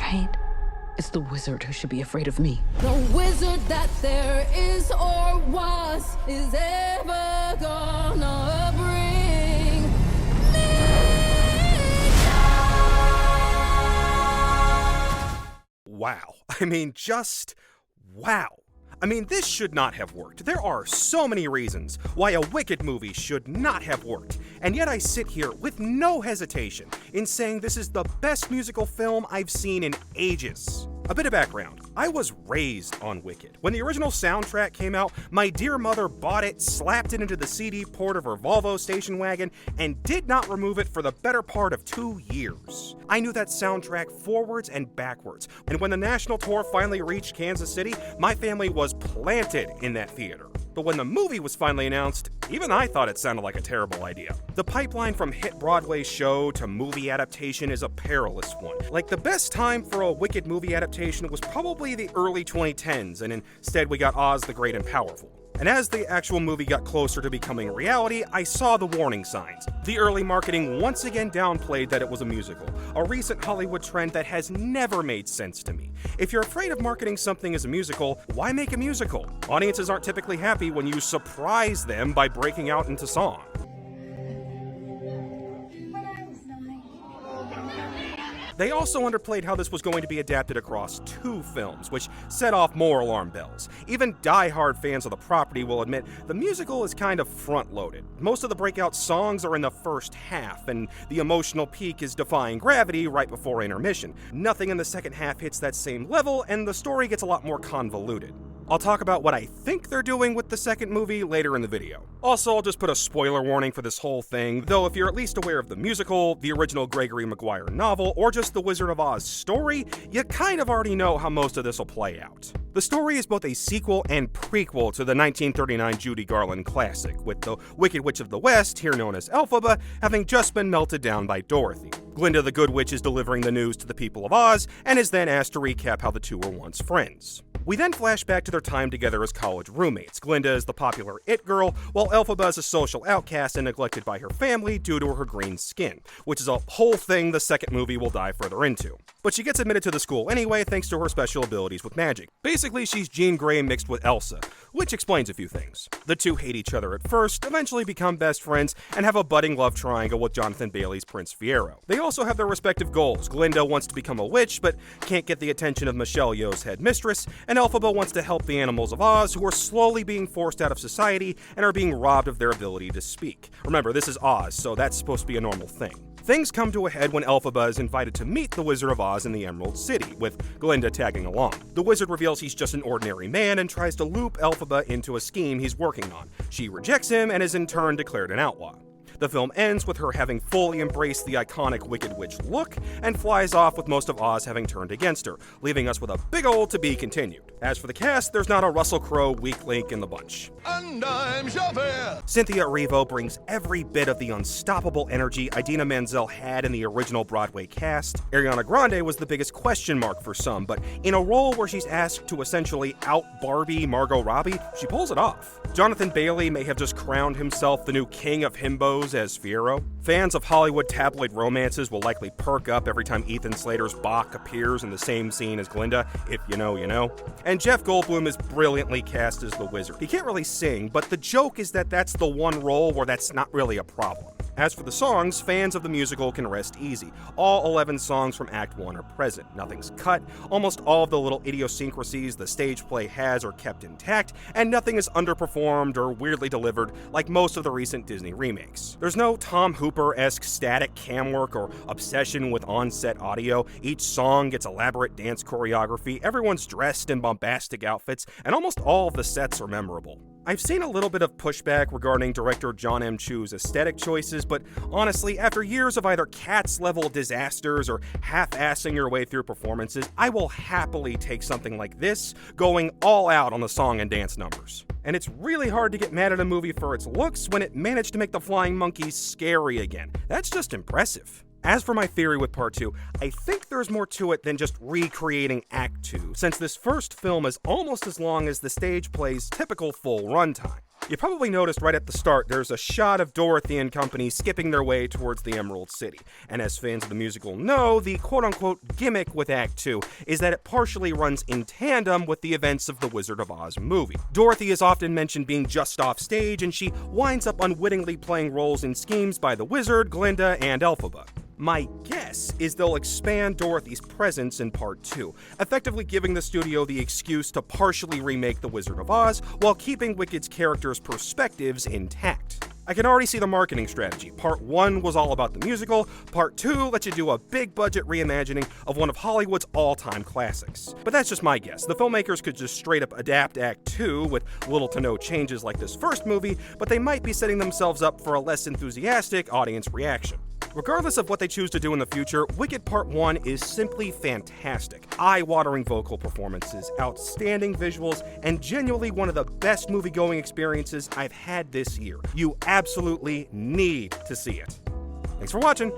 afraid. It's the wizard who should be afraid of me. The wizard that there is or was is ever gonna bring me down. Wow. I mean, just wow. I mean, this should not have worked. There are so many reasons why a Wicked movie should not have worked, and yet I sit here with no hesitation in saying this is the best musical film I've seen in ages. A bit of background. I was raised on Wicked. When the original soundtrack came out, my dear mother bought it, slapped it into the CD port of her Volvo station wagon, and did not remove it for the better part of 2 years. I knew that soundtrack forwards and backwards, and when the national tour finally reached Kansas City, my family was planted in that theater. But when the movie was finally announced, even I thought it sounded like a terrible idea. The pipeline from hit Broadway show to movie adaptation is a perilous one. Like, the best time for a Wicked movie adaptation was probably the early 2010s, and instead we got Oz the Great and Powerful. And as the actual movie got closer to becoming reality, I saw the warning signs. The early marketing once again downplayed that it was a musical, a recent Hollywood trend that has never made sense to me. If you're afraid of marketing something as a musical, why make a musical? Audiences aren't typically happy when you surprise them by breaking out into song. They also underplayed how this was going to be adapted across 2 films, which set off more alarm bells. Even die-hard fans of the property will admit the musical is kind of front-loaded. Most of the breakout songs are in the first half, and the emotional peak is Defying Gravity right before intermission. Nothing in the second half hits that same level, and the story gets a lot more convoluted. I'll talk about what I think they're doing with the second movie later in the video. Also, I'll just put a spoiler warning for this whole thing, though if you're at least aware of the musical, the original Gregory Maguire novel, or just the Wizard of Oz story, you kind of already know how most of this will play out. The story is both a sequel and prequel to the 1939 Judy Garland classic, with the Wicked Witch of the West, here known as Elphaba, having just been melted down by Dorothy. Glinda the Good Witch is delivering the news to the people of Oz, and is then asked to recap how the two were once friends. We then flash back to their time together as college roommates. Glinda is the popular it girl, while Elphaba is a social outcast and neglected by her family due to her green skin, which is a whole thing the second movie will dive further into. But she gets admitted to the school anyway thanks to her special abilities with magic. Basically, she's Jean Grey mixed with Elsa, which explains a few things. The two hate each other at first, eventually become best friends, and have a budding love triangle with Jonathan Bailey's Prince Fiero. They also have their respective goals. Glinda wants to become a witch, but can't get the attention of Michelle Yeoh's head mistress, and Elphaba wants to help the animals of Oz, who are slowly being forced out of society and are being robbed of their ability to speak. Remember, this is Oz, so that's supposed to be a normal thing. Things come to a head when Elphaba is invited to meet the Wizard of Oz in the Emerald City, with Glinda tagging along. The wizard reveals he's just an ordinary man and tries to loop Elphaba into a scheme he's working on. She rejects him and is in turn declared an outlaw. The film ends with her having fully embraced the iconic Wicked Witch look and flies off with most of Oz having turned against her, leaving us with a big ol' to be continued. As for the cast, there's not a Russell Crowe weak link in the bunch. And I'm Javert. Cynthia Erivo brings every bit of the unstoppable energy Idina Menzel had in the original Broadway cast. Ariana Grande was the biggest question mark for some, but in a role where she's asked to essentially out-Barbie Margot Robbie, she pulls it off. Jonathan Bailey may have just crowned himself the new king of himbos as Fiero. Fans of Hollywood tabloid romances will likely perk up every time Ethan Slater's Bach appears in the same scene as Glinda, if you know, you know. And Jeff Goldblum is brilliantly cast as the wizard. He can't really sing, but the joke is that that's the one role where that's not really a problem. As for the songs, fans of the musical can rest easy. All 11 songs from Act 1 are present. Nothing's cut, almost all of the little idiosyncrasies the stage play has are kept intact, and nothing is underperformed or weirdly delivered like most of the recent Disney remakes. There's no Tom Hooper-esque static cam work or obsession with on-set audio. Each song gets elaborate dance choreography, everyone's dressed in bombastic outfits, and almost all of the sets are memorable. I've seen a little bit of pushback regarding director Jon Chu's aesthetic choices, but honestly, after years of either Cats-level disasters or half-assing your way through performances, I will happily take something like this, going all out on the song and dance numbers. And it's really hard to get mad at a movie for its looks when it managed to make the flying monkeys scary again. That's just impressive. As for my theory with Part 2, I think there's more to it than just recreating Act 2, since this first film is almost as long as the stage play's typical full runtime. You probably noticed right at the start there's a shot of Dorothy and company skipping their way towards the Emerald City. And as fans of the musical know, the quote-unquote gimmick with Act 2 is that it partially runs in tandem with the events of the Wizard of Oz movie. Dorothy is often mentioned being just off stage, and she winds up unwittingly playing roles in schemes by the Wizard, Glinda, and Elphaba. My guess is they'll expand Dorothy's presence in Part 2, effectively giving the studio the excuse to partially remake The Wizard of Oz while keeping Wicked's characters' perspectives intact. I can already see the marketing strategy. Part 1 was all about the musical, Part 2 lets you do a big budget reimagining of one of Hollywood's all-time classics. But that's just my guess. The filmmakers could just straight up adapt Act 2 with little to no changes like this first movie, but they might be setting themselves up for a less enthusiastic audience reaction. Regardless of what they choose to do in the future, Wicked Part 1 is simply fantastic. Eye-watering vocal performances, outstanding visuals, and genuinely one of the best movie-going experiences I've had this year. You absolutely need to see it. Thanks for watching.